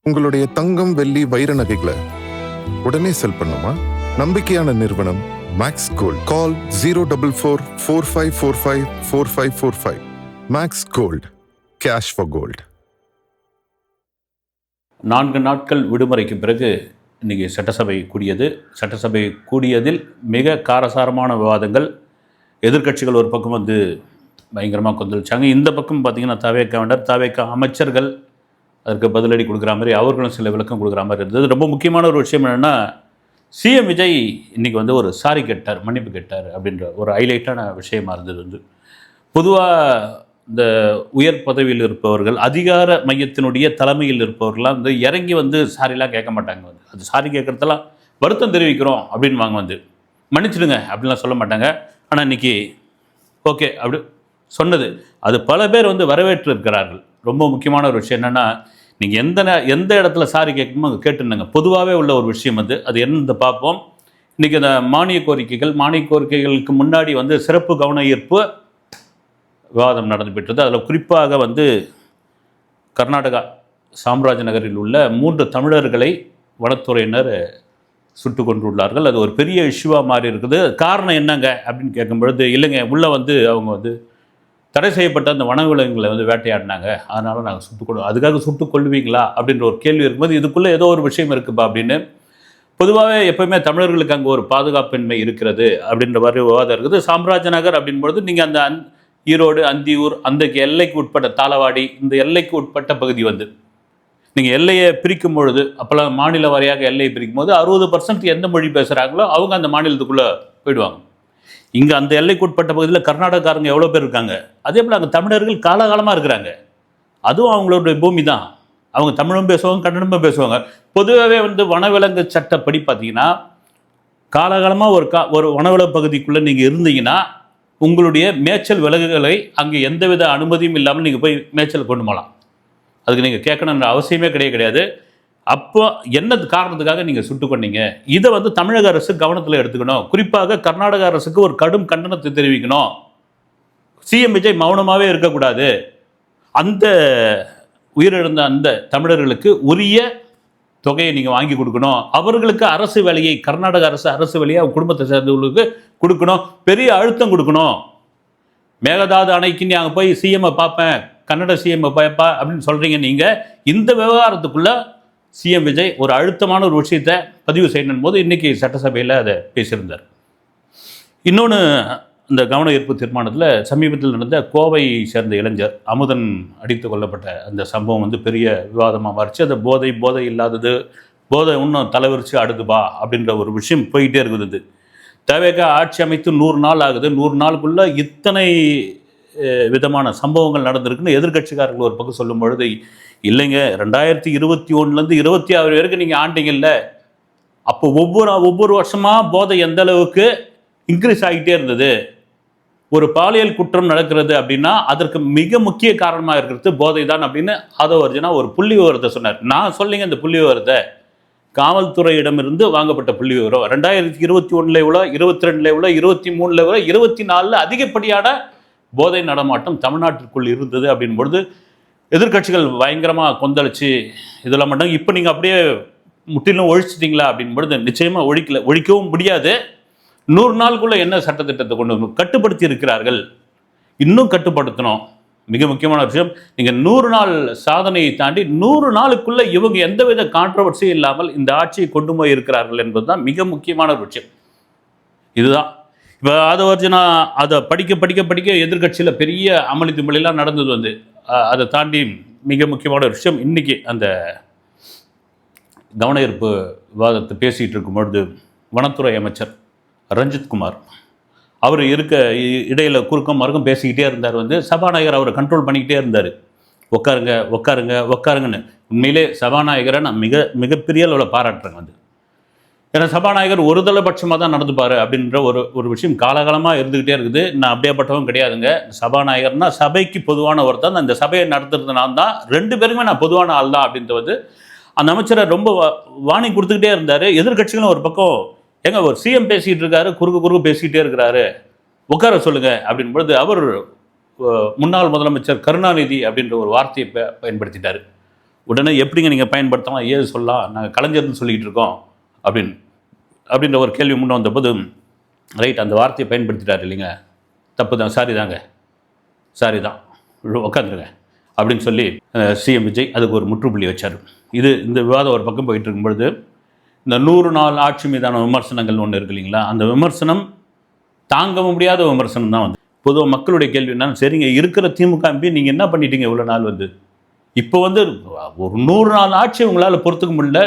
உங்களுடைய தங்கம், வெள்ளி, வைர நகைகளை உடனே செல் பண்ணுமா? நம்பிக்கையான நிறுவனம் Max Gold. Call 04445454545. Max Gold, cash for gold. 4 நாட்கள் விடுமுறைக்கு பிறகு இன்றைக்கி சட்டசபை கூடியது. சட்டசபை கூடியதில் மிக காரசாரமான விவாதங்கள். எதிர்க்கட்சிகள் ஒரு பக்கம் வந்து பயங்கரமாக கொந்தளிச்சாங்க. இந்த பக்கம் பார்த்திங்கன்னா தாவேக்கா அமைச்சர்கள் அதற்கு பதிலடி கொடுக்குற மாதிரி அவர்களும் சில விளக்கம் கொடுக்குற மாதிரி இருந்தது. ரொம்ப முக்கியமான ஒரு விஷயம் என்னென்னா, சிஎம் விஜய் இன்றைக்கி வந்து ஒரு சாரி கேட்டார், மன்னிப்பு கேட்டார் அப்படின்ற ஒரு ஹைலைட்டான விஷயமா இருந்தது. வந்து பொதுவாக இந்த உயர் பதவியில் இருப்பவர்கள், அதிகார மையத்தினுடைய தலைமையில் இருப்பவர்கள்லாம் வந்து இறங்கி வந்து சாரிலாம் கேட்க மாட்டாங்க. வந்து அது சாரி கேட்குறதெல்லாம் வருத்தம் தெரிவிக்கிறோம் அப்படின்னு வாங்க, வந்து மன்னிச்சிடுங்க அப்படின்லாம் சொல்ல மாட்டாங்க. ஆனால் இன்றைக்கி ஓகே அப்படி சொன்னது அது பல பேர் வந்து வரவேற்று இருக்கிறார்கள். ரொம்ப முக்கியமான ஒரு விஷயம் என்னென்னா, நீங்கள் எந்த இடத்துல சாரி கேட்கணுமோ அங்கே கேட்டுருந்தாங்க. பொதுவாகவே உள்ள ஒரு விஷயம் வந்து அது என்னன்னு பார்ப்போம். இன்றைக்கி அந்த மானிய கோரிக்கைகளுக்கு முன்னாடி வந்து சிறப்பு கவன ஈர்ப்பு விவாதம் நடந்துவிட்டது. அதில் குறிப்பாக வந்து கர்நாடகா சாம்ராஜ் நகரில் உள்ள 3 தமிழர்களை வனத்துறையினர் சுட்டு கொண்டுள்ளார்கள். அது ஒரு பெரிய இஷ்யூவாக மாறி இருக்குது. காரணம் என்னங்க அப்படின்னு கேட்கும்பொழுது, இல்லைங்க உள்ளே வந்து அவங்க வந்து தடை செய்யப்பட்ட அந்த வனவிலங்குகளை வந்து வேட்டையாடினாங்க, அதனால் நாங்கள் அதுக்காக சுட்டு கொள்வீங்களா அப்படின்ற ஒரு கேள்வி இருக்கும்போது, இதுக்குள்ளே ஏதோ ஒரு விஷயம் இருக்குப்பா அப்படின்னு. பொதுவாகவே எப்போயுமே தமிழர்களுக்கு அங்கே ஒரு பாதுகாப்பின்மை இருக்கிறது அப்படின்ற மாதிரி விவாதம் இருக்குது. சாம்ராஜ் நகர் அப்படின்பொழுது நீங்கள் அந்த ஈரோடு, அந்தியூர், அந்த எல்லைக்கு உட்பட்ட தாளவாடி, இந்த எல்லைக்கு உட்பட்ட பகுதி வந்து நீங்கள் எல்லையை பிரிக்கும் பொழுது, அப்போல்லாம் மாநில வாரியாக எல்லையை பிரிக்கும் போது 60% எந்த மொழி பேசுகிறாங்களோ அவங்க அந்த மாநிலத்துக்குள்ளே போயிடுவாங்க. இங்கே அந்த எல்லைக்கு உட்பட்ட பகுதியில் கர்நாடகாரங்க எவ்வளோ பேர் இருக்காங்க, அதே போல் அங்கே தமிழர்கள் காலகாலமாக இருக்கிறாங்க. அதுவும் அவங்களுடைய பூமி தான். அவங்க தமிழும் பேசுவாங்க, கன்னடமும் பேசுவாங்க. பொதுவாகவே வந்து வனவிலங்கு சட்டப்படி பார்த்தீங்கன்னா, காலகாலமாக ஒரு வனவிலங்கு பகுதிக்குள்ளே நீங்கள் இருந்தீங்கன்னா உங்களுடைய மேய்ச்சல் விலங்குகளை அங்கே எந்தவித அனுமதியும் இல்லாமல் நீங்கள் போய் மேய்ச்சல் கொண்டு போகலாம். அதுக்கு நீங்கள் கேட்கணுன்ற அவசியமே கிடையாது. அப்போ என்ன காரணத்துக்காக நீங்கள் சுட்டு கொண்டீங்க, இதை வந்து தமிழக அரசு கவனத்தில் எடுத்துக்கணும். குறிப்பாக கர்நாடக அரசுக்கு ஒரு கடும் கண்டனத்தை தெரிவிக்கணும். சிஎம் விஜய் மௌனமாகவே இருக்கக்கூடாது. அந்த உயிரிழந்த அந்த தமிழர்களுக்கு உரிய தொகையை நீங்கள் வாங்கி கொடுக்கணும். அவர்களுக்கு அரசு வேலையை, கர்நாடக அரசு வேலையை அவங்க குடும்பத்தை சேர்ந்தவர்களுக்கு கொடுக்கணும். பெரிய அழுத்தம் கொடுக்கணும். மேகதாது அணைக்கு நீ அங்கே போய் சிஎம்ஐ பார்ப்பேன், கன்னட சிஎம்ஐ பார்ப்பா அப்படின்னு சொல்கிறீங்க. நீங்கள் இந்த விவகாரத்துக்குள்ளே சிஎம் விஜய் ஒரு அழுத்தமான ஒரு விஷயத்தை பதிவு செய்யணும் போது இன்றைக்கி சட்டசபையில் அதை பேசியிருந்தார். இன்னொன்று, இந்த கவன ஈர்ப்பு தீர்மானத்தில் சமீபத்தில் நடந்த கோவை சேர்ந்த இளைஞர் அமுதன் அடித்து கொல்லப்பட்ட அந்த சம்பவம் வந்து பெரிய விவாதமாக மாறிச்சு. அந்த போதை இல்லாதது, போதை இன்னும் தலைவரிச்சு அடுதுபா அப்படின்ற ஒரு விஷயம் போயிட்டே இருக்குது. தேவையாக ஆட்சி அமைத்து 100 நாள் ஆகுது. 100 நாளுக்குள்ளே இத்தனை விதமான சம்பவங்கள் நடந்திருக்குன்னு எதிர்கட்சிக்காரர்கள் ஒரு பக்கம் சொல்லும் பொழுது, இல்லைங்க 2021 26 வரைக்கும் நீங்கள் ஆண்டிங்கல்ல, அப்போ ஒவ்வொரு வருஷமாக போதை எந்த அளவுக்கு இன்க்ரீஸ் ஆகிட்டே இருந்தது. ஒரு பாலியல் குற்றம் நடக்கிறது அப்படின்னா அதற்கு மிக முக்கிய காரணமாக இருக்கிறது போதை தான் அப்படின்னு ஆதவர்ஜனா ஒரு புள்ளி விவரத்தை சொன்னார். நான் சொல்லிங்க இந்த புள்ளி விவரத்தை, காவல்துறையிடமிருந்து வாங்கப்பட்ட புள்ளி விவரம் 2021 எவ்வளோ, 22 எவ்வளோ, 23 எவ்வளோ, 24 அதிகப்படியான போதை நடமாட்டம் தமிழ்நாட்டிற்குள் இருந்தது அப்படின் பொழுது எதிர்கட்சிகள் பயங்கரமாக கொந்தளிச்சு இதெல்லாம் மாட்டாங்க. இப்போ நீங்கள் அப்படியே முற்றிலும் ஒழிச்சிட்டிங்களா அப்படின் பொழுது நிச்சயமாக ஒழிக்கவும் முடியாது. 100 நாளுக்குள்ளே என்ன சட்டத்திட்டத்தை கொண்டு வந்து கட்டுப்படுத்தி இருக்கிறார்கள், இன்னும் கட்டுப்படுத்தணும். மிக முக்கியமான விஷயம், நீங்கள் 100 நாள் சாதனையை தாண்டி 100 நாளுக்குள்ளே இவங்க எந்தவித கான்ட்ரவர்சியும் இல்லாமல் இந்த ஆட்சியை கொண்டு போய் இருக்கிறார்கள் என்பது தான் மிக முக்கியமான ஒரு விஷயம். இதுதான் இப்போ ஆதவர்ஜனா அதை படிக்க எதிர்கட்சியில் பெரிய அமளி துமளிலாம் நடந்தது. வந்து அதை தாண்டி மிக முக்கியமான ஒரு விஷயம், இன்றைக்கி அந்த கவன ஈர்ப்பு விவாதத்தை பேசிகிட்டு இருக்கும்பொழுது வனத்துறை அமைச்சர் ரஞ்சித்குமார் அவர் இடையில் குறுக்கம் மறுக்கம் பேசிக்கிட்டே இருந்தார். வந்து சபாநாயகர் அவரை கண்ட்ரோல் பண்ணிக்கிட்டே இருந்தார். உட்காருங்கன்னு. உண்மையிலே சபாநாயகரை நான் மிகப்பெரிய அளவில் பாராட்டுறேன். வந்து ஏன்னா சபாநாயகர் ஒரு தலைபட்சமாக தான் நடந்துப்பார் அப்படின்ற ஒரு விஷயம் காலகாலமாக இருந்துக்கிட்டே இருக்குது. நான் அப்படியேப்பட்டவன் கிடையாதுங்க. சபாநாயகர்னா சபைக்கு பொதுவான ஒருத்தன், அந்த சபையை நடத்துறது நான் தான், 2 பேருமே நான் பொதுவான ஆள் தான் அப்படின்ட்டு வந்து அந்த அமைச்சரை ரொம்ப வாணி கொடுத்துக்கிட்டே இருந்தார். எதிர்கட்சிகளும் ஒரு பக்கம், ஏங்க ஒரு சிஎம் பேசிகிட்டு இருக்காரு, குறுக்கு பேசிக்கிட்டே இருக்கிறாரு, உட்கார சொல்லுங்கள் அப்படின் பொழுது அவர் முன்னாள் முதலமைச்சர் கருணாநிதி அப்படின்ற ஒரு வார்த்தையை பயன்படுத்திட்டார். உடனே எப்படிங்க நீங்கள் பயன்படுத்தலாம், ஏது சொல்லலாம், நாங்கள் கலைஞர்னு சொல்லிக்கிட்டு இருக்கோம் அப்படின்ற ஒரு கேள்வி முன்னே வந்தபோது, ரைட் அந்த வார்த்தையை பயன்படுத்திட்டார் இல்லைங்க, தப்பு தான், சாரி தான் உட்காந்துருங்க அப்படின்னு சொல்லி சிஎம் விஜய் அதுக்கு ஒரு முற்றுப்புள்ளி வச்சார். இந்த விவாதம் ஒரு பக்கம் போயிட்டு இருக்கும்பொழுது, இந்த 100 நாள் ஆட்சி மீதான விமர்சனங்கள் ஒன்று இருக்கு இல்லைங்களா, அந்த விமர்சனம் தாங்க முடியாத விமர்சனம் தான் வந்து. பொதுவாக மக்களுடைய கேள்வி என்னன்னா, சரிங்க இருக்கிற திமுக எம்பி நீங்கள் என்ன பண்ணிட்டீங்க இவ்வளோ நாள் வந்து, இப்போ வந்து ஒரு 100 நாள் ஆட்சி உங்களால் பொறுத்துக்க முடியல,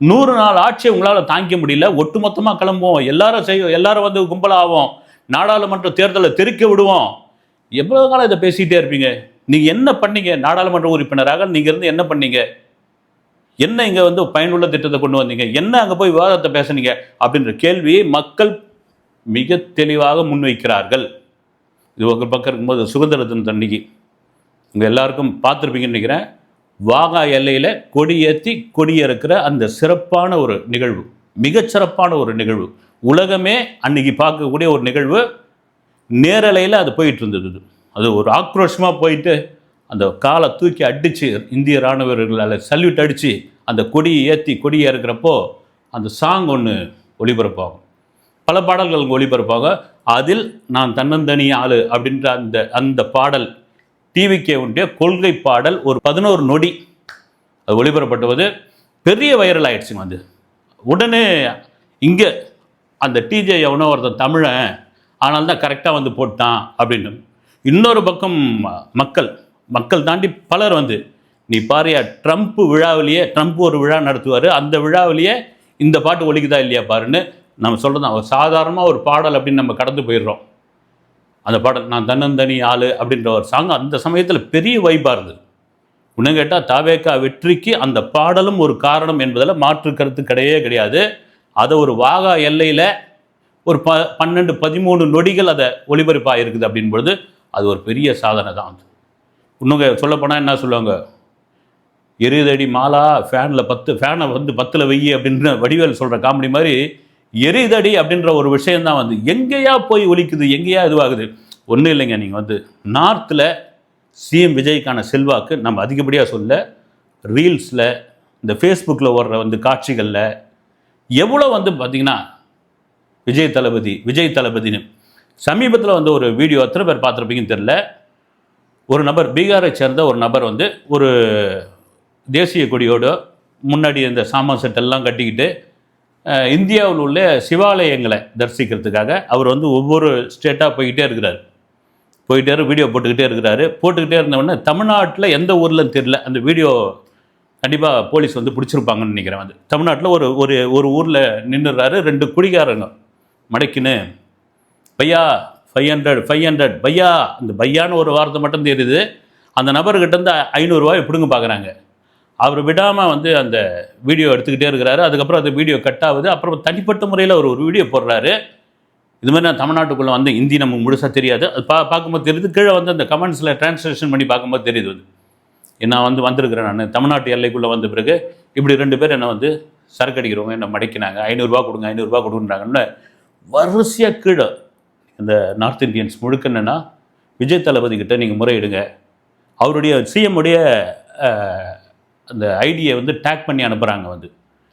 100 நாள் ஆட்சியை உங்களால் தாங்கிக்க முடியல, ஒட்டுமொத்தமாக கிளம்புவோம், எல்லாரும் வந்து கும்பலாகும், நாடாளுமன்ற தேர்தலை தெறிக்க விடுவோம், எவ்வளோ காலம் இதை பேசிகிட்டே இருப்பீங்க? நீங்கள் என்ன பண்ணீங்க? நாடாளுமன்ற உறுப்பினராக நீங்கள் இருந்து என்ன பண்ணீங்க? என்ன இங்கே வந்து பயனுள்ள திட்டத்தை கொண்டு வந்தீங்க? என்ன அங்கே போய் விவாதத்தை பேசுனீங்க? அப்படின்ற கேள்வியை மக்கள் மிக தெளிவாக முன்வைக்கிறார்கள். இது ஒரு பக்கம் இருக்கும்போது சுதந்திர தின அன்னைக்கு உங்கள் எல்லாருக்கும் பார்த்துருப்பீங்கன்னு நினைக்கிறேன், வாகா எல்லையில் கொடியேற்றி கொடியேறுக்கிற அந்த சிறப்பான ஒரு நிகழ்வு, மிகச்சிறப்பான ஒரு நிகழ்வு, உலகமே அன்னைக்கு பார்க்கக்கூடிய ஒரு நிகழ்வு, நேரலையில் அது போயிட்டு இருந்தது. அது ஒரு ஆக்ரோஷமாக போயிட்டு அந்த காலை தூக்கி அடித்து இந்திய இராணுவ வீரர்களால் சல்யூட் அடித்து அந்த கொடியை ஏற்றி கொடியை இருக்கிறப்போ அந்த சாங் ஒன்று ஒளிபரப்பாகும். பல பாடல்கள் ஒளிபரப்பாகும். அதில் நான் தன்னந்தனி ஆளு அப்படின்ற அந்த பாடல் டிவிக்கே உடைய கொள்கை பாடல் ஒரு 11 நொடி அது ஒளிபரப்பட்டுவது பெரிய வைரல் ஆகிடுச்சுங்க. வந்து உடனே இங்கே அந்த டிஜே எவனோ ஒருத்தன் தமிழன் ஆனால் தான் கரெக்டாக வந்து போட்டான் அப்படின்னு. இன்னொரு பக்கம் மக்கள் தாண்டி பலர் வந்து, நீ பாரியா ட்ரம்ப் ஒரு விழா நடத்துவார், அந்த விழாவிலேயே இந்த பாட்டு ஒலிக்குதா இல்லையா பாருன்னு நம்ம சொல்கிறது தான். சாதாரணமாக ஒரு பாடல் அப்படின்னு நம்ம கடந்து போயிடுறோம். அந்த பாடல் நான் தன்னந்தனி ஆளு அப்படின்ற ஒரு சாங் அந்த சமயத்தில் பெரிய வைப்பாக இருந்தது. இன்னும் கேட்டால் தாவேகா வெற்றிக்கு அந்த பாடலும் ஒரு காரணம் என்பதில் மாற்று கருத்து கிடையாது. அதை ஒரு வாகா எல்லையில் ஒரு 12-13 நொடிகள் அதை ஒளிபரப்பாக இருக்குது அப்படின்பொழுது அது ஒரு பெரிய சாதனை தான். இன்னும் சொல்லப்போனால் என்ன சொல்லுவாங்க, எரிதடி மாலா ஃபேனை வந்து 10ல் வெய்யி அப்படின்னு வடிவேல் சொல்கிற காமெடி மாதிரி எரிதடி அப்படின்ற ஒரு விஷயந்தான் வந்து எங்கேயா போய் ஒலிக்குது, எங்கேயா இதுவாகுது. ஒன்றும் இல்லைங்க, நீங்கள் வந்து நார்த்தில் சிஎம் விஜய்க்கான செல்வாக்கு நம்ம அதிகப்படியாக சொல்ல, ரீல்ஸில் இந்த ஃபேஸ்புக்கில் ஓடுற வந்து காட்சிகளில் எவ்வளோ வந்து பார்த்திங்கன்னா விஜய் தளபதினு சமீபத்தில் வந்து ஒரு வீடியோ எத்தனை பேர் பார்த்துருப்பீங்கன்னு தெரில. ஒரு நபர், பீகாரை சேர்ந்த ஒரு நபர் வந்து ஒரு தேசிய கொடியோடு முன்னாடி இந்த சாமான் செட்டெல்லாம் கட்டிக்கிட்டு இந்தியாவில் உள்ள சிவாலயங்களை தரிசிக்கிறதுக்காக அவர் வந்து ஒவ்வொரு ஸ்டேட்டாக போய்கிட்டே வீடியோ போட்டுக்கிட்டே இருந்தவொடனே தமிழ்நாட்டில் எந்த ஊரில் தெரியல, அந்த வீடியோ கண்டிப்பாக போலீஸ் வந்து பிடிச்சிருப்பாங்கன்னு நினைக்கிறேன். வந்து தமிழ்நாட்டில் ஒரு ஊரில் நின்றுறாரு, 2 குடிகாரங்க மடக்கின்னு பையா 500 பையா, அந்த பையான்னு ஒரு வார்த்தை மட்டும் தெரியுது. அந்த நபர்கிட்ட 500 ரூபாய் பிடுங்க பார்க்குறாங்க. அவர் விடாமல் வந்து அந்த வீடியோ எடுத்துக்கிட்டே இருக்கிறாரு. அதுக்கப்புறம் அந்த வீடியோ கட் ஆகுது. அப்புறம் தனிப்பட்ட முறையில் ஒரு வீடியோ போடுறாரு. இது மாதிரி நான் தமிழ்நாட்டுக்குள்ளே வந்து ஹிந்தி நமக்கு முழுசாக தெரியாது, அது பார்க்கும்போது தெரியுது. கீழே வந்து அந்த கமெண்ட்ஸில் டிரான்ஸ்லேஷன் பண்ணி பார்க்கும்போது தெரியுது நான் வந்து வந்திருக்கிறேன், நான் தமிழ்நாட்டு எல்லைக்குள்ளே வந்த பிறகு இப்படி 2 பேர் என்னை வந்து சரக்கு அடிக்கிறவங்க என்னை மடக்கினாங்க, 500 ரூபா கொடுங்கன்னு வரிசையாக கீழே இந்த நார்த் இந்தியன்ஸ் முழுக்க என்னென்னா விஜய் தளபதி கிட்ட நீங்கள் முறையிடுங்க, அவருடைய சிஎம்முடைய அந்த ஐடியை வந்து டேக் பண்ணி அனுப்புகிறாங்க. வந்து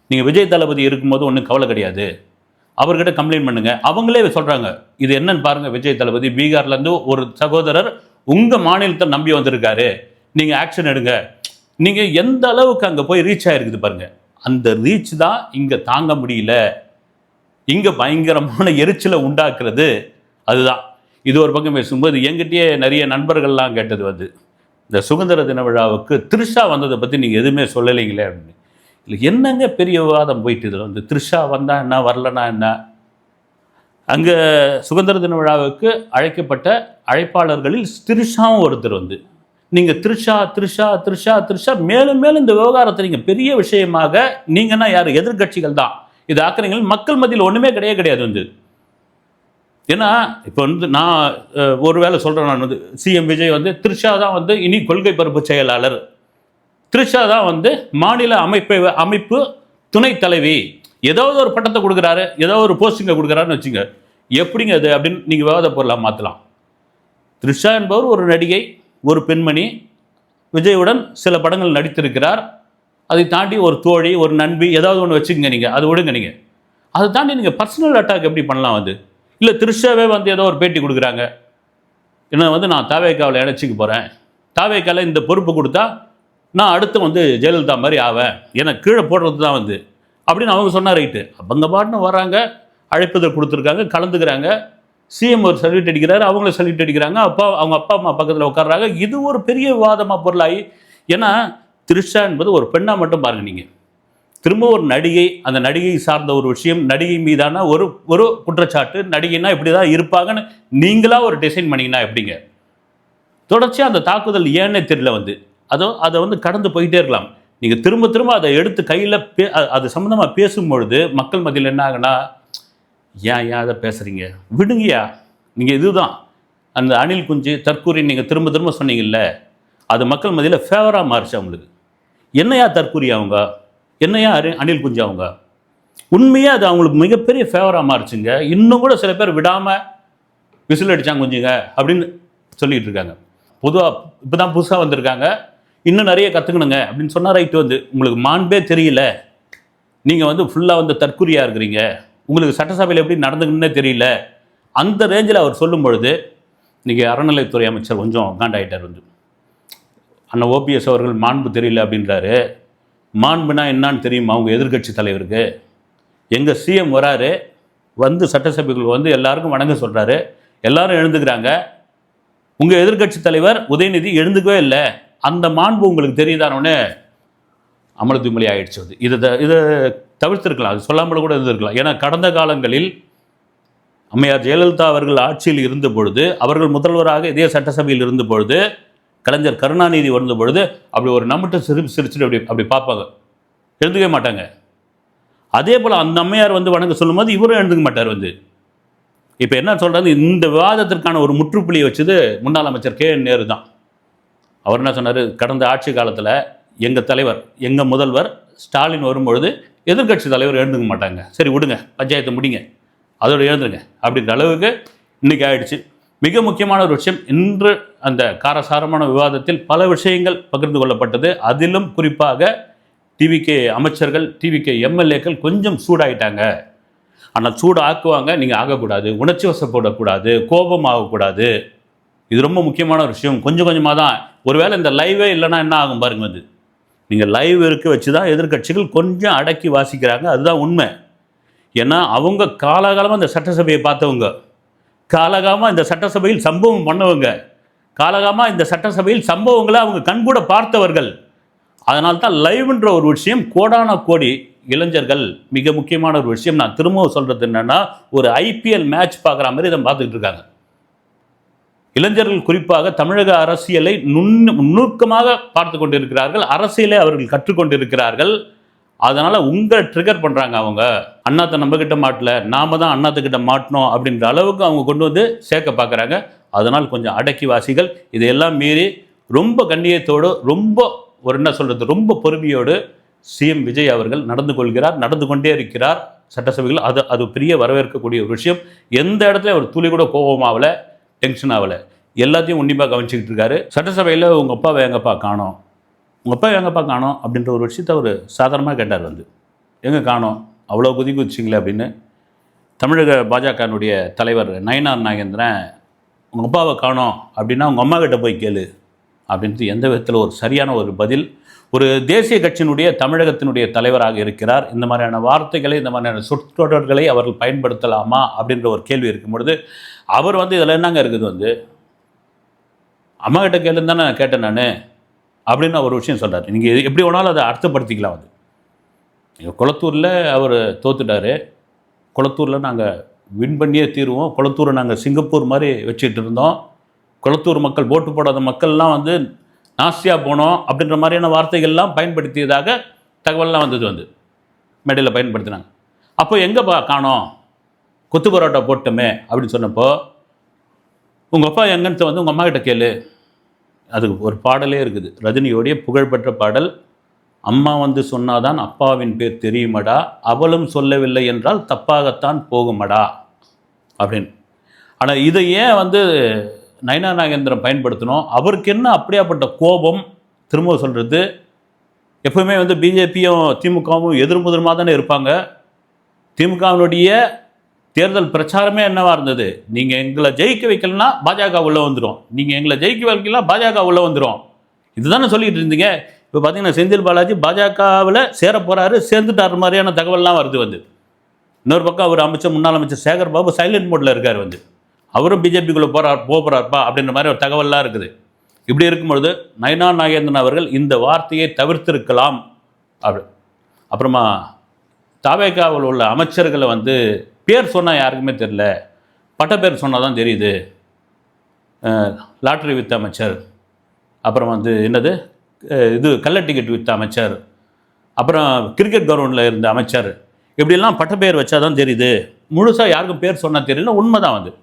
நீங்கள் விஜய் தளபதி இருக்கும்போது ஒன்றும் கவலை கிடையாது, அவர்கிட்ட கம்ப்ளைண்ட் பண்ணுங்கள். அவங்களே சொல்கிறாங்க, இது என்னன்னு பாருங்கள், விஜய் தளபதி பீகார்லேருந்து ஒரு சகோதரர் உங்கள் மாநிலத்தை நம்பி வந்திருக்காரு, நீங்கள் ஆக்ஷன் எடுங்க. நீங்கள் எந்த அளவுக்கு அங்கே போய் ரீச் ஆகிருக்குது பாருங்கள். அந்த ரீச் தான் இங்கே தாங்க முடியல, இங்கே பயங்கரமான எரிச்சலை உண்டாக்குறது அதுதான். இது ஒரு பக்கம் பேசும்போது எங்கிட்டயே நிறைய நண்பர்கள்லாம் கேட்டது வந்து, இந்த சுதந்திர தின விழாவுக்கு த்ரிஷா வந்ததை பற்றி நீங்கள் எதுவுமே சொல்லலைங்களே அப்படின்னு. இல்லை என்னங்க பெரிய விவாதம் போயிட்டு இதில் வந்து த்ரிஷா வந்தால் என்ன, வரலன்னா என்ன? அங்கே சுதந்திர தின விழாவுக்கு அழைக்கப்பட்ட அழைப்பாளர்களில் த்ரிஷாவும் ஒருத்தர் வந்து, நீங்கள் த்ரிஷா மேலும் மேலும் இந்த விவகாரத்தை நீங்கள் பெரிய விஷயமாக, நீங்கன்னா யார், எதிர்கட்சிகள் தான் இது ஆக்குறீங்க, மக்கள் மத்தியில் ஒன்றுமே கிடையாது வந்து. ஏன்னா இப்போ வந்து நான் ஒரு வேளை சொல்கிறேன், நான் வந்து சிஎம் விஜய் வந்து த்ரிஷா தான் வந்து இனி கொள்கை பரப்பு செயலாளர், த்ரிஷா தான் வந்து மாநில அமைப்பு துணைத் தலைவி, ஏதாவது ஒரு பட்டத்தை கொடுக்குறாரு, ஏதாவது ஒரு போஸ்டிங்கை கொடுக்குறாருன்னு வச்சுங்க, எப்படிங்க அது அப்படின்னு நீங்கள் விவாத பொருளாக மாற்றலாம். த்ரிஷா என்பவர் ஒரு நடிகை, ஒரு பெண்மணி, விஜயுடன் சில படங்கள் நடித்திருக்கிறார், அதை தாண்டி ஒரு தோழி, ஒரு நண்பி, ஏதாவது ஒன்று வச்சுக்கங்க நீங்கள், அது விடுங்க நீங்கள். அதை தாண்டி நீங்கள் பர்சனல் அட்டாக் எப்படி பண்ணலாம் வந்து? இல்லை த்ரிஷாவே வந்து ஏதோ ஒரு பேட்டி கொடுக்குறாங்க, என்ன வந்து நான் தாவேக்காவில் இணைச்சிக்க போகிறேன், தாவேக்காவில் இந்த பொறுப்பு கொடுத்தா நான் அடுத்து வந்து ஜெயலலிதா மாதிரி ஆவேன், எனக்கு கீழே போடுறது தான் வந்து அப்படின்னு அவங்க சொன்னால் ரைட்டு. அவங்க பாட்டுன்னு வராங்க, அழைப்புதல் கொடுத்துருக்காங்க, கலந்துக்கிறாங்க, சிஎம் ஒரு சல்யூட் அடிக்கிறாரு, அவங்கள சல்யூட் அடிக்கிறாங்க, அவங்க அப்பா அம்மா பக்கத்தில் உட்கார்றாங்க. இது ஒரு பெரிய விவாதமாக பொருளாகி, ஏன்னா த்ரிஷா என்பது ஒரு பெண்ணாக மட்டும் பாருங்கள் நீங்கள், திரும்ப ஒரு நடிகை, அந்த நடிகை சார்ந்த ஒரு விஷயம், நடிகை மீதான ஒரு ஒரு குற்றச்சாட்டு, நடிகைனா இப்படி தான் இருப்பாங்கன்னு நீங்களாக ஒரு டிசைன் பண்ணிங்கன்னா எப்படிங்க? தொடர்ச்சியாக அந்த தாக்குதல் ஏன்னே தெரியல வந்து, அதை வந்து கடந்து போயிட்டே இருக்கலாம். நீங்கள் திரும்ப திரும்ப அதை எடுத்து கையில் அது சம்மந்தமாக பேசும்பொழுது மக்கள் மத்தியில் என்ன ஆகுனா, ஏன் அதை பேசுகிறீங்க, விடுங்கய்யா. நீங்கள் இதுதான் அந்த அணில் குஞ்சு தற்கூரி நீங்கள் திரும்ப திரும்ப சொன்னீங்கல்ல, அது மக்கள் மத்தியில் ஃபேவராக மாறிச்சு அவங்களுக்கு. என்னையா தற்கூரி அவங்க, என்னையா அணில் குஞ்சு அவங்க, உண்மையாக அது அவங்களுக்கு மிகப்பெரிய ஃபேவராக மாறிச்சுங்க. இன்னும் கூட சில பேர் விடாமல் விசில் அடித்தாங்க குஞ்சுங்க அப்படின்னு சொல்லிகிட்டு இருக்காங்க. பொதுவாக இப்போ தான் புதுசாக வந்திருக்காங்க, இன்னும் நிறைய கற்றுக்கணுங்க அப்படின்னு சொன்னால் ரைட்டு. வந்து உங்களுக்கு மாண்பே தெரியல, நீங்கள் வந்து ஃபுல்லாக வந்து தற்கூரியாக இருக்கிறீங்க, உங்களுக்கு சட்டசபையில் எப்படி நடந்துக்கணுன்னே தெரியல, அந்த ரேஞ்சில் அவர் சொல்லும் பொழுது இன்றைக்கி அறநிலைத்துறை அமைச்சர் கொஞ்சம் காண்டாயிட்டார். வந்து அண்ணா ஓபிஎஸ் அவர்கள் மாண்பு தெரியல அப்படின்றாரு. மாண்புனா என்னான்னு தெரியுமா அவங்க எதிர்க்கட்சி தலைவருக்கு? எங்கள் சிஎம் வராரு, வந்து சட்டசபைக்குள் வந்து எல்லாருக்கும் வணங்க சொல்கிறாரு, எல்லாரும் எழுந்துக்கிறாங்க. உங்கள் எதிர்க்கட்சி தலைவர் உதயநிதி எழுந்துக்கவே இல்லை, அந்த மாண்பு உங்களுக்கு தெரியுதானோன்னு அமளத்துமொழி ஆகிடுச்சு. வந்து இதை தவிர்த்திருக்கலாம், அது சொல்லாமல் கூட இருந்திருக்கலாம். ஏன்னா கடந்த காலங்களில் அம்மையார் ஜெயலலிதா அவர்கள் ஆட்சியில் இருந்த பொழுது, அவர்கள் முதல்வராக இதே சட்டசபையில் இருந்த பொழுது, கலைஞர் கருணாநிதி வந்த பொழுது அப்படி ஒரு நம்மகிட்ட சிரிச்சுட்டு அப்படி பார்ப்பாங்க, எழுந்துக்கவே மாட்டாங்க. அதே போல் அந்த அம்மையார் வந்து வணங்க சொல்லும் போது இவரும் எழுந்துக்க மாட்டார். வந்து இப்போ என்ன சொல்கிறது, இந்த விவாதத்திற்கான ஒரு முற்றுப்புள்ளியை வச்சது முன்னாள் அமைச்சர் கே.என். நேரு தான். அவர் என்ன சொன்னார், கடந்த ஆட்சி காலத்தில் எங்கள் தலைவர், எங்கள் முதல்வர் ஸ்டாலின் வரும்பொழுது எதிர்க்கட்சி தலைவர் எழுந்துக்க மாட்டாங்க, சரி விடுங்க பஞ்சாயத்தை முடிங்க, அதோடு எழுந்துருங்க அப்படின்ற அளவுக்கு இன்றைக்கி ஆயிடுச்சு. மிக முக்கியமான ஒரு விஷயம், இன்று அந்த காரசாரமான விவாதத்தில் பல விஷயங்கள் பகிர்ந்து கொள்ளப்பட்டது. அதிலும் குறிப்பாக டிவிகே அமைச்சர்கள், டிவிகே எம்எல்ஏக்கள் கொஞ்சம் சூடாயிட்டாங்க. ஆனால் சூடு ஆக்குவாங்க, நீங்கள் ஆகக்கூடாது, உணர்ச்சி வசப்படக்கூடாது, கோபம் ஆகக்கூடாது. இது ரொம்ப முக்கியமான ஒரு விஷயம். கொஞ்சம் கொஞ்சமாக தான், ஒருவேளை இந்த லைவே இல்லைன்னா என்ன ஆகும் பாருங்க. வந்து நீங்கள் லைவ் இருக்க வச்சு தான் எதிர்க்கட்சிகள் கொஞ்சம் அடக்கி வாசிக்கிறாங்க, அதுதான் உண்மை. ஏன்னா அவங்க காலகாலமாக இந்த சட்டசபையை பார்த்தவங்க, காலகாலமாக இந்த சட்டசபையில் சம்பவம் பண்ணவங்க, காலகாலமாக இந்த சட்டசபையில் சம்பவங்களை அவங்க கண்கூட பார்த்தவர்கள். அதனால தான் லைவ்ன்ற ஒரு விஷயம் கோடான கோடி இளைஞர்கள், மிக முக்கியமான ஒரு விஷயம் நான் திரும்பவும் சொல்கிறது என்னென்னா, ஒரு ஐபிஎல் மேட்ச் பார்க்குற மாதிரி இதை பார்த்துக்கிட்டு இருக்காங்க. இளைஞர்கள் குறிப்பாக தமிழக அரசியலை நுணுக்கமாக பார்த்து கொண்டிருக்கிறார்கள், அரசியலை அவர்கள் கற்றுக்கொண்டிருக்கிறார்கள். அதனால் உங்களை ட்ரிகர் பண்ணுறாங்க. அவங்க அண்ணாத்தை நம்மக்கிட்ட மாட்டல, நாம தான் அண்ணாத்துக்கிட்ட மாட்டினோம் அப்படின்ற அளவுக்கு அவங்க கொண்டு வந்து சேர்க்க பார்க்குறாங்க. அதனால் கொஞ்சம் அடக்கி வாசிகள், இதையெல்லாம் மீறி ரொம்ப கண்ணியத்தோடு, ரொம்ப ஒரு என்ன சொல்கிறது, ரொம்ப பொறுமையோடு சிஎம் விஜய் அவர்கள் நடந்து கொண்டே இருக்கிறார் சட்டசபைகள். அது பெரிய வரவேற்கக்கூடிய ஒரு விஷயம். எந்த இடத்துல ஒரு துளி கூட கோபமாகலை, டென்ஷன் ஆகலை, எல்லாத்தையும் உன்னிப்பாக கவனிச்சிக்கிட்டு இருக்காரு. சட்டசபையில் உங்கள் அப்பாவை எங்கப்பா காணோம், உங்கள் அப்பா எங்கப்பா காணோம் அப்படின்ற ஒரு விஷயத்தை அவர் சாதாரணமாக கேட்டார். வந்து எங்கே காணோம், அவ்வளோ குதிச்சிங்களே அப்படின்னு. தமிழக பாஜகனுடைய தலைவர் நயினார் நாகேந்திரன், உங்கள் அப்பாவை காணோம் அப்படின்னா உங்கள் அம்மா கிட்ட போய் கேளு அப்படின்ட்டு எந்த விதத்தில் ஒரு சரியான ஒரு பதில். ஒரு தேசிய கட்சியினுடைய தமிழகத்தினுடைய தலைவராக இருக்கிறார், இந்த மாதிரியான வார்த்தைகளை, இந்த மாதிரியான சொற்றொடர்களை அவர்கள் பயன்படுத்தலாமா அப்படின்ற ஒரு கேள்வி இருக்கும் பொழுது அவர் வந்து இதில் என்னங்க இருக்குது, வந்து அம்மா கிட்ட கேளுன்னு தானே நான் கேட்டேன் நான் அப்படின்னு ஒரு விஷயம் சொல்கிறார். நீங்கள் எப்படி வேணாலும் அதை அர்த்தப்படுத்திக்கலாம். வந்து எங்கள் குளத்தூரில் அவர் தோத்துட்டார், குளத்தூரில் நாங்கள் வின் பண்ணியே தீருவோம், குளத்தூரை நாங்கள் சிங்கப்பூர் மாதிரி வச்சுக்கிட்டு இருந்தோம், குளத்தூர் மக்கள் ஓட்டு போடாத மக்கள்லாம் வந்து நாஸ்தியாக போனோம் அப்படின்ற மாதிரியான வார்த்தைகள்லாம் பயன்படுத்தியதாக தகவல்லாம் வந்தது. வந்து மேடையில் பயன்படுத்தினாங்க. அப்போ எங்கேப்பா காணோம், கொத்து பரோட்டா போட்டோமே அப்படின்னு சொன்னப்போ, உங்கள் அப்பா எங்கன்னு வந்து உங்கள் அம்மா கிட்ட கேளு. அதுக்கு ஒரு பாடலே இருக்குது, ரஜினியோடைய புகழ்பெற்ற பாடல், அம்மா வந்து சொன்னாதான் அப்பாவின் பேர் தெரியுமடா, அவளும் சொல்லவில்லை என்றால் தப்பாகத்தான் போகுமடா அப்படின்னு. ஆனால் இதை ஏன் வந்து நயினார் நாகேந்திரன் பயன்படுத்தணும், அவருக்கு என்ன அப்படியாப்பட்ட கோபம்? திரும்ப சொல்கிறது, எப்பவுமே வந்து பிஜேபியும் திமுகவும் எதிர்முதிரமாக தானே இருப்பாங்க. திமுகவினுடைய தேர்தல் பிரச்சாரமே என்னவா இருந்தது, நீங்கள் எங்களை ஜெயிக்க வைக்கலன்னா பாஜக உள்ளே வந்துடும், நீங்கள் எங்களை ஜெயிக்க வைக்கலாம் பாஜக உள்ளே வந்துடும், இதுதானே சொல்லிட்டு இருந்தீங்க. இப்போ பார்த்தீங்கன்னா செந்தில் பாலாஜி பாஜகவில் சேர போகிறாரு, சேர்ந்துட்டார் மாதிரியான தகவல்லாம் வருது வந்து. இன்னொரு பக்கம் அவர் முன்னாள் அமைச்சர் சேகர் பாபு சைலண்ட் மோடில் இருக்கார் வந்து, அவரும் பிஜேபிக்குள்ளே போகிறார்ப்பா அப்படின்ற மாதிரி ஒரு தகவல்லாம் இருக்குது. இப்படி இருக்கும்பொழுது நயனா நாகேந்திரன் அவர்கள் இந்த வார்த்தையை தவிர்த்திருக்கலாம். அப்புறமா தவேகாவில் உள்ள அமைச்சர்களை வந்து பேர் சொன்னால் யாருக்குமே தெரியல, பட்ட பேர் சொன்னால் தான் தெரியுது. லாட்ரி வித்த அமைச்சர், அப்புறம் வந்து என்னது இது கள்ள டிக்கெட் வித்த அமைச்சர், அப்புறம் கிரிக்கெட் கிரவுண்டில் இருந்த அமைச்சர், இப்படிலாம் பட்ட பேர் வச்சா தான் தெரியுது, முழுசாக யாருக்கும் பேர் சொன்னால் தெரியல. உண்மை தான் வந்து.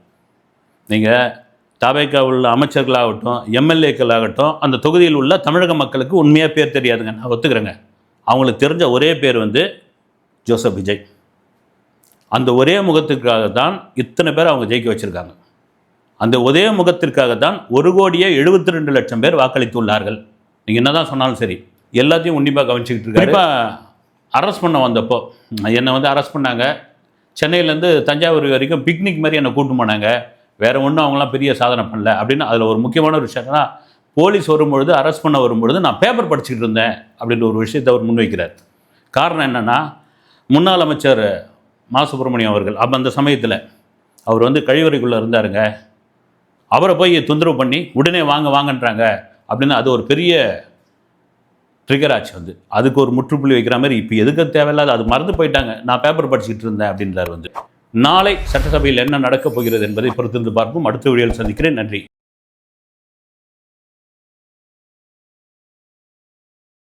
நீங்கள் தவேகா உள்ள அமைச்சர்களாகட்டும் எம்எல்ஏக்களாகட்டும் அந்த தொகுதியில் உள்ள தமிழக மக்களுக்கு உண்மையாக பேர் தெரியாதுங்க, நான் ஒத்துக்கிறேங்க. அவங்களுக்கு தெரிஞ்ச ஒரே பேர் வந்து ஜோசப் விஜய். அந்த ஒரே முகத்திற்காக தான் இத்தனை பேர் அவங்க ஜெயிக்க வச்சுருக்காங்க. அந்த ஒரே முகத்திற்காக தான் 1,72,00,000 பேர் வாக்களித்துள்ளார்கள். நீங்கள் என்ன தான் சொன்னாலும் சரி, எல்லாத்தையும் உன்னிப்பாக கவனிச்சிக்கிட்டு இருக்காரு. கண்டிப்பாக அரெஸ்ட் பண்ண வந்தப்போ என்னை வந்து அரெஸ்ட் பண்ணாங்க. சென்னையிலேருந்து தஞ்சாவூர் வரைக்கும் பிக்னிக் மாதிரி என்னை கூட்டு போனாங்க. வேறு ஒன்றும் அவங்களாம் பெரிய சாதனை பண்ணல அப்படின்னு. அதில் ஒரு முக்கியமான ஒரு விஷயம்னா, போலீஸ் வரும்பொழுது அரெஸ்ட் பண்ண வரும்பொழுது நான் பேப்பர் படிச்சுக்கிட்டு இருந்தேன் அப்படின்ற ஒரு விஷயத்தை அவர் முன்வைக்கிறார். காரணம் என்னென்னா, முன்னாள் அமைச்சர் மா சுப்பிரமணியம் அவர்கள் அந்த சமயத்தில் அவர் வந்து கழிவறைக்குள்ளே இருந்தாருங்க, அவரை போய் தொந்தரவு பண்ணி உடனே வாங்கன்றாங்க அப்படின்னு அது ஒரு பெரிய ட்ரிகர் ஆச்சு வந்து. அதுக்கு ஒரு முற்றுப்புள்ளி வைக்கிற மாதிரி இப்போ எதுக்கு தேவையில்லாத அது மறந்து போயிட்டாங்க, நான் பேப்பர் படிச்சுக்கிட்டு இருந்தேன் அப்படின்றார் வந்து. நாளை சட்டசபையில் என்ன நடக்கப் போகிறது என்பதை பொறுத்திருந்து பார்ப்போம். அடுத்த வீடியோவில் சந்திக்கிறேன். நன்றி.